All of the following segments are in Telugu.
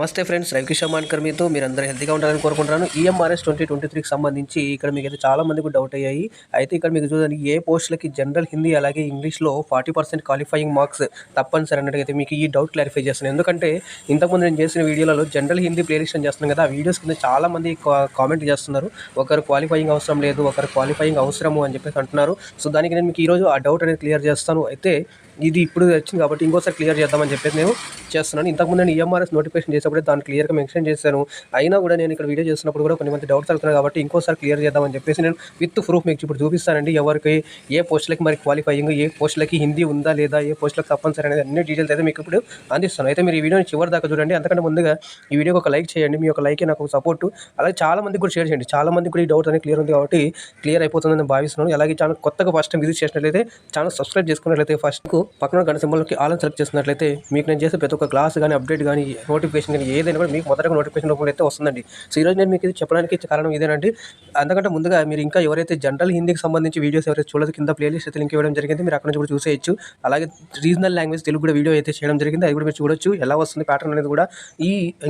నమస్తే ఫ్రెండ్స్, రవికిష్ మాన్కర్ మీతో. మీరందరూ హెల్తీగా ఉండాలని కోరుకుంటున్నాను. ఈఎంఆర్ఎస్ 2023కి సంబంధించి ఇక్కడ మీకు అయితే చాలా మందికి డౌట్ అయ్యాయి. అయితే ఇక్కడ మీకు చూడండి, ఏ పోస్టులకి జనరల్ హిందీ అలాగే ఇంగ్లీష్లో 40% క్వాలిఫైయింగ్ మార్క్స్ తప్పనిసరి అన్నట్టుగా అయితే మీకు ఈ డౌట్ క్లారిఫై చేస్తున్నాను. ఎందుకంటే ఇంతకుముందు నేను చేసిన వీడియోలలో జనరల్ హిందీ ప్లేలిస్ట్ అని చేస్తున్నాను కదా, ఆ వీడియోస్ కింద చాలా మంది కామెంట్ చేస్తున్నారు. ఒకరు క్వాలిఫైయింగ్ అవసరం లేదు, ఒకరు క్వాలిఫైయింగ్ అవసరము అని చెప్పేసి అంటున్నారు. సో దానికి నేను మీకు ఈరోజు ఆ డౌట్ అనేది క్లియర్ చేస్తాను. అయితే ఇది ఇప్పుడు వచ్చింది కాబట్టి ఇంకోసారి క్లియర్ చేద్దామని చెప్పేసి నేను చేస్తున్నాను. ఇంతకుముందు నేను ఈఎంఆర్ఎస్ నోటిఫికేషన్ చేసేప్పుడు దాన్ని క్లియర్గా మెన్షన్ చేశాను. అయినా కూడా నేను ఇక్కడ వీడియో చేస్తున్నప్పుడు కూడా కొంతమంది డౌట్స్ అవుతున్నాయి కాబట్టి ఇంకోసారి క్లియర్ చేద్దామని చెప్పేసి నేను విత్ ప్రూఫ్ మీకు ఇప్పుడు చూపిస్తానండి. ఎవరికి ఏ పోస్టులకి మరి క్వాలిఫైయింగ్, ఏ పోస్టులకి హిందీ ఉందా లేదా, ఏ పోస్టులకు తప్పనిసరి అనేది అన్ని డీటెయిల్స్ అయితే మీకు ఇప్పుడు అందిస్తాను. అయితే మీరు ఈ వీడియోని చివరి దాకా చూడండి. అంతకంటే ముందుగా ఈ వీడియోకి ఒక లైక్ చేయండి. మీ యొక్క లైకే నాకు సపోర్టు. అలాగే చాలా మందికి కూడా షేర్ చేయండి. చాలా మందికి కూడా ఈ డౌట్ అనేది క్లియర్ ఉంది కాబట్టి క్లియర్ అయిపోతుందని భావిస్తున్నాను. అలాగే ఛానల్ కొత్తగా ఫస్ట్ టైం విజిట్ చేసినట్లయితే ఛానల్ సబ్స్క్రైబ్ చేసుకున్నట్లయితే ఫస్ట్ పక్కన గంట సింబల్కి ఆల్ సెలెక్ట్ చేసినట్లయితే మీకు నేను చేసే ప్రతి ఒక్క క్లాస్ కానీ అప్డేట్ కానీ నోటిఫికేషన్ కానీ ఏదైనా కూడా మీకు మొదటగా నోటిఫికేషన్ రూపంలో అయితే వస్తుందండి. సో ఈరోజు నేను మీకు ఇది చెప్పడానికి కారణం ఇదేనండి. అందుకంటే ముందుగా మీరు ఇంకా ఎవరైతే జనరల్ హిందీకి సంబంధించి వీడియోస్ ఎవరైతే చూడదు, కింద ప్లేలిస్ట్ అయితే లింక్ ఇవ్వడం జరిగింది. మీరు అక్కడ నుంచి కూడా చూసేయచ్చు. అలాగే రీజనల్ లాంగ్వేజ్ తెలుగు కూడా వీడియో అయితే చేయడం జరిగింది. అది కూడా మీరు చూడొచ్చు. ఎలా వస్తుంది ప్యాటర్న్ అనేది కూడా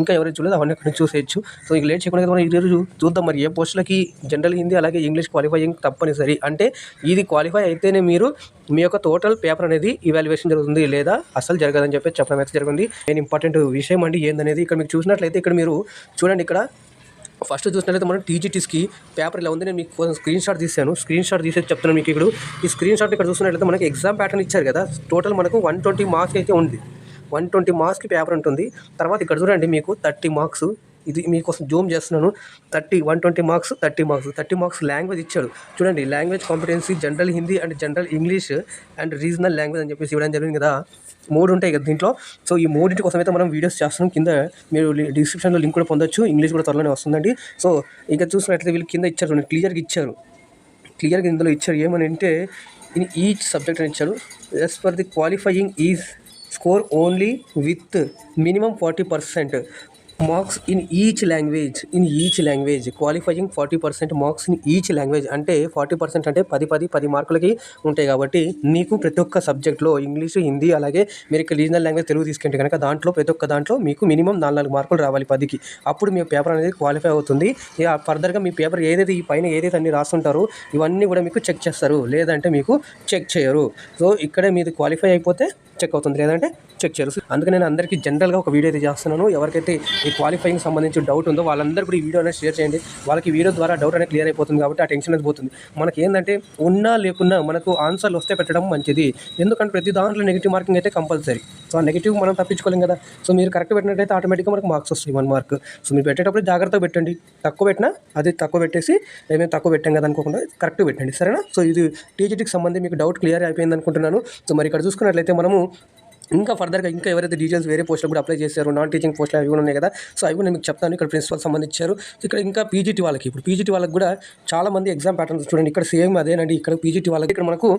ఇంకా ఎవరైతే చూడదు అవన్నీ అక్కడ నుంచి చూసేయచ్చు. సో ఇక లేట్ చేయకుండా మనం ఈరోజు చూద్దాం మరి ఏ పోస్టులకి జనరల్ హిందీ అలాగే ఇంగ్లీష్ క్వాలిఫైయింగ్ తప్పనిసరి. అంటే ఇది క్వాలిఫై అయితేనే మీరు మీ యొక్క టోటల్ పేపర్ అనేది ఇవాల్యుయేషన్ జరుగుతుంది, లేదా అసలు జరగదని చెప్పి చెప్పడం అయితే జరిగింది. నేను ఇంపార్టెంట్ విషయం అండి ఏందనేది ఇక్కడ మీకు చూసినట్లయితే ఇక్కడ మీరు చూడండి. ఇక్కడ ఫస్ట్ చూసినట్లయితే మనం టీజీటీస్కి పేపర్ ఇలా ఉంది. నేను మీకు స్క్రీన్ షాట్ తీసాను. స్క్రీన్ షాట్ తీసేసి చెప్తున్నాను మీకు. ఇప్పుడు ఈ స్క్రీన్ షాట్ ఇక్కడ చూసినట్లయితే మనకి ఎగ్జామ్ ప్యాటర్న్ ఇచ్చారు కదా. టోటల్ మనకు 120 మార్క్స్ అయితే ఉంది. 120 మార్క్స్కి పేపర్ ఉంటుంది. తర్వాత ఇక్కడ చూడండి మీకు 30 మార్క్స్. ఇది మీకోసం జూమ్ చేస్తున్నాను. 120 మార్క్స్ 30 మార్క్స్ లాంగ్వేజ్ ఇచ్చాడు. చూడండి, language competency general Hindi and general English and regional language అని చెప్పేసి ఇవ్వడం జరిగింది కదా. 3 ఉంటాయి కదా దీంట్లో. సో ఈ 3 కోసం అయితే మనం వీడియోస్ చేస్తున్నాం. కింద మీరు డిస్క్రిప్షన్లో లింక్ కూడా పొందొచ్చు. ఇంగ్లీష్ కూడా త్వరలోనే వస్తుందండి. సో ఇంకా చూసినట్లయితే వీళ్ళు కింద ఇచ్చారు, క్లియర్గా ఇందులో ఇచ్చారు. ఏమని అంటే ఇన్ ఈచ్ సబ్జెక్ట్ అని ఇచ్చారు. As for the qualifying is score only with minimum 40% marks in each language qualifying 40% marks in each language. అంటే 40% అంటే 10 మార్కులకి ఉంటాయి కాబట్టి మీకు ప్రతి ఒక్క సబ్జెక్ట్లో ఇంగ్లీషు, హిందీ అలాగే మీరు ఇక్కడ రీజనల్ లాంగ్వేజ్ తెలుగు తీసుకుంటే కనుక దాంట్లో ప్రతి ఒక్క దాంట్లో మీకు మినిమం 4 మార్కులు రావాలి 10కి. అప్పుడు మీ పేపర్ అనేది క్వాలిఫై అవుతుంది. ఇక ఫర్దర్గా మీ పేపర్ ఏదైతే ఈ పైన ఏదైతే అన్ని రాస్తుంటారో ఇవన్నీ కూడా మీకు చెక్ చేస్తారు, లేదంటే మీకు చెక్ చేయరు. సో ఇక్కడే మీది క్వాలిఫై అయిపోతే చెక్ అవుతుంది, లేదంటే చెక్ చేయరు. అందుకే నేను అందరికీ జనరల్గా ఒక వీడియో అయితే చేస్తున్నాను. ఎవరికైతే ఈ క్వాలిఫైయింగ్ సంబంధించి డౌట్ ఉందో వాళ్ళందరూ కూడా ఈ వీడియో అనేది షేర్ చేయండి. వాళ్ళకి వీడియో ద్వారా డౌట్ అనేది క్లియర్ అయిపోతుంది కాబట్టి ఆ టెన్షన్ అనేది పోతుంది. మనకి ఏంటంటే ఉన్నా లేకున్నా మనకు ఆన్సర్లు వస్తే పెట్టడం మంచిది. ఎందుకంటే ప్రతి దాంట్లో నెగిటివ్ మార్కింగ్ అయితే కంపల్సరీ. సో ఆ నెగిటివ్ మనం తప్పించుకోలేం కదా. సో మీరు కరెక్ట్ పెట్టినట్టయితే ఆటోమేటిక్గా మనకు మార్క్స్ వస్తాయి 1 మార్క్. సో మీరు పెట్టేటప్పుడు జాగ్రత్తగా పెట్టండి. తక్కువ పెట్టినా అది తక్కువ పెట్టేసి మేము తక్కువ పెట్టాం కదా అనుకోకుండా కరెక్ట్గా పెట్టండి, సరేనా. సో ఇది టీజీటీకి సంబంధించి మీకు డౌట్ క్లియర్ అయిపోయింది అనుకుంటున్నాను. సో మరి ఇక్కడ చూసుకున్నట్లయితే మనము ఇంకా ఫర్దర్గా ఇంకా ఎవరైతే డీటెయిల్స్ వేరే పోస్టులు కూడా అప్లై చేశారు, నాన్ టీచింగ్ పోస్టులు అవి కూడా ఉన్నాయి కదా. సో అవి నేను మీకు చెప్తాను. ఇక్కడ ప్రిన్సిపల్ సంబంధించారు. ఇక్కడ ఇంకా పీజీటీ వాళ్ళకి, ఇప్పుడు పీజీటీ వాళ్ళకి కూడా చాలా మంది ఎగ్జామ్ ప్యాటర్న్స్ చూడండి. ఇక్కడ సేమ్ అదేనండి. ఇక్కడ పీజీటీ వాళ్ళకి ఇక్కడ మనకు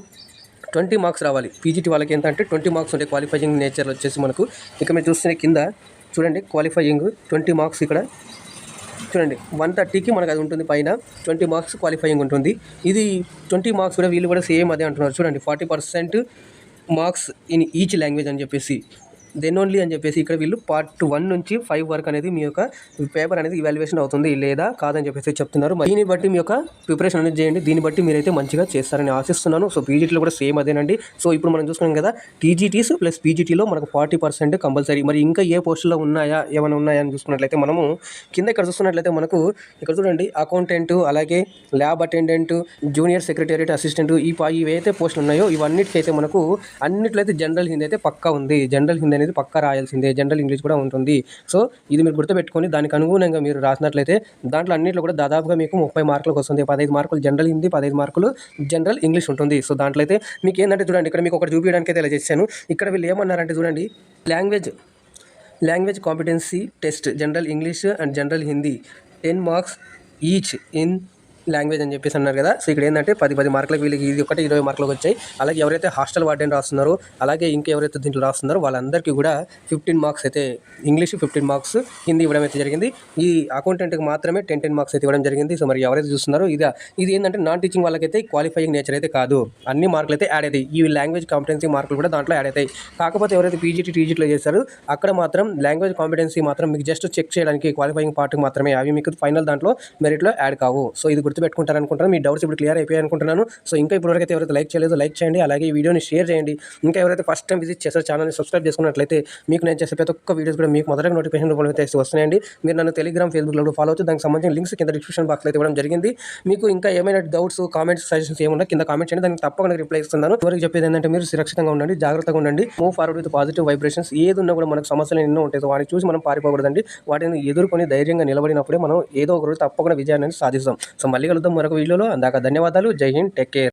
20 మార్క్స్ రావాలి. పీజీటీ వాళ్ళకి ఏంటంటే 20 మార్క్స్ ఉంటాయి. క్వాలిఫైయింగ్ నేచర్ వచ్చేసి మనకు ఇక్కడ మీరు చూస్తే కింద చూడండి క్వాలిఫైయింగ్ 20 మార్క్స్. ఇక్కడ చూడండి 130కి మనకు అది ఉంటుంది. పైన 20 మార్క్స్ క్వాలిఫైయింగ్ ఉంటుంది. ఇది 20 మార్క్స్ కూడా వీళ్ళు కూడా సేమ్ అదే అంటున్నారు. చూడండి 40% మార్క్స్ ఇన్ ఈచ్ లాంగ్వేజ్ అని చెప్పేసి దెన్ ఓన్లీ అని చెప్పేసి ఇక్కడ వీళ్ళు పార్ట్ 1 నుంచి 5 వరకు అనేది మీ యొక్క పేపర్ అనేది ఇవాల్యుయేషన్ అవుతుంది లేదా కాదని చెప్పేసి చెప్తున్నారు. దీన్ని బట్టి మీ యొక్క ప్రిపరేషన్ అనేది చేయండి. దీన్ని బట్టి మీరైతే మంచిగా చేస్తారని ఆశిస్తున్నాను. సో పీజీటీలో కూడా సేమ్ అదేనండి. సో ఇప్పుడు మనం చూసుకున్నాం కదా, టీజీటీస్ ప్లస్ పీజీటీలో మనకు 40% కంపల్సరీ. మరి ఇంకా ఏ పోస్టులో ఏమైనా ఉన్నాయా అని చూసుకున్నట్లయితే మనము కింద ఇక్కడ చూస్తున్నట్లయితే మనకు ఇక్కడ చూడండి అకౌంటెంట్, అలాగే lab attendant, junior secretariat assistant, ఇవైతే పోస్టులు ఉన్నాయో ఇవన్నిటికైతే మనకు అన్నిట్లో అయితే జనరల్ హిందీ అయితే పక్కా ఉంది. జనరల్ హిందీ అనేది పక్కా రాయాల్సిందే. జనరల్ ఇంగ్లీష్ కూడా ఉంటుంది. సో ఇది మీరు గుర్తుపెట్టుకొని దానికి అనుగుణంగా మీరు రాసినట్లయితే దాంట్లో అన్నింటిలో కూడా దాదాపుగా మీకు 30 మార్కులకు వస్తుంది. 15 మార్కులు జనరల్ హిందీ, 15 మార్కులు జనరల్ ఇంగ్లీష్ ఉంటుంది. సో దాంట్లో అయితే మీకు ఏంటంటే చూడండి, ఇక్కడ మీకు ఒకటి చూపించడానికి అయితే ఇలా చేశాను. ఇక్కడ వీళ్ళు ఏమన్నారంటే చూడండి, language competency test general English and general Hindi 10 marks each in language అని చెప్పేసి అన్నారు కదా. సో ఇక్కడ ఏంటంటే 10 మార్కులకు వీళ్ళకి ఇది ఒకటి 20 మార్కులకు వచ్చాయి. అలాగే ఎవరైతే హాస్టల్ వార్డెన్ రాస్తున్నారో, అలాగే ఇంకెవరైతే దీంట్లో రాస్తున్నారో వాళ్ళందరికీ కూడా 15 మార్క్స్ అయితే ఇంగ్లీష్, 15 మార్క్స్ హిందీ ఇవ్వడం అయితే జరిగింది. ఈ అకౌంటెంట్కి మాత్రమే 10 మార్క్స్ అయితే ఇవ్వడం జరిగింది. సో మరి ఎవరైతే చూస్తున్నారో ఇది ఏంటంటే నాన్ టీచింగ్ వాళ్ళకైతే క్వాలిఫైయింగ్ నేచర్ అయితే కాదు, అన్ని మార్కులు అయితే యాడ్ అవుతాయి. ఈ లాంగ్వేజ్ కాంపిటెన్సీ మార్కులు కూడా దాంట్లో యాడ్ అవుతాయి. కాకపోతే ఎవరైతే పీజీటీ టీజీటీలో చేశారో అక్కడ మాత్రం లాంగ్వేజ్ కాంపిటెన్సీ మాత్రం మీకు జస్ట్ చెక్ చేయడానికి క్వాలిఫైయింగ్ పార్ట్కి మాత్రమే, అవి మీకు ఫైనల్ దాంట్లో మెరిట్లో యాడ్ కావు. సో ఇది గుర్తుపెట్టుకుంటారు అనుకుంటాను. మీ డౌట్స్ ఇప్పుడు క్లియర్ అయిపోయాయి అనుకుంటున్నాను. సో ఇంకా ఇప్పటివరకు అయితే ఎవరైతే లైక్ చేయలేదో లైక్ చేయండి, అలాగే ఈ వీడియోని షేర్ చేయండి. ఇంకా ఎవరైతే ఫస్ట్ టైం విజిట్ చేస్తారో ఛానల్ని సబ్స్క్రైబ్ చేసుకున్నట్లయితే మీకు నేను చేసే ప్రతి ఒక్క వీడియోస్ కూడా మీకు మొదటి నోటిఫికేషన్ రూపంలో అయితే వస్తున్నాయండి. మీరు నన్ను టెలిగ్రామ్, ఫేస్బుక్లో ఫాలో అవుతూ దానికి సంబంధించిన లింక్స్ కింద డిస్క్రిప్షన్ బాక్స్లో అయితే ఇవ్వడం జరిగింది. మీకు ఇంకా ఏమైనా డౌట్స్, కామెంట్స్, సజెషన్స్ ఏమన్నా కింద కామెంట్ చేయండి, దానికి తప్పకుండా రిప్లై ఇస్తున్నాను. ఎవరికి చెప్పేది ఏంటంటే మీరు సురక్షితంగా ఉండండి, జాగ్రత్తగా ఉండండి, move forward with positive vibrations. ఏది ఉన్నా కూడా మనకు సమస్యలు ఎన్నో ఉంటాయి. వాటిని చూసి మనం పారిపోకూడదండి. వాటిని ఎదుర్కొని ధైర్యంగా నిలబడినప్పుడే మనం ఏదో ఒక రోజు తప్పకుండా విజయాన్ని సాధిస్తాం. సో మళ్ళీ కలుద్దాం మరొక వీడియోలో. అందాక ధన్యవాదాలు. జై హింద్. Take care.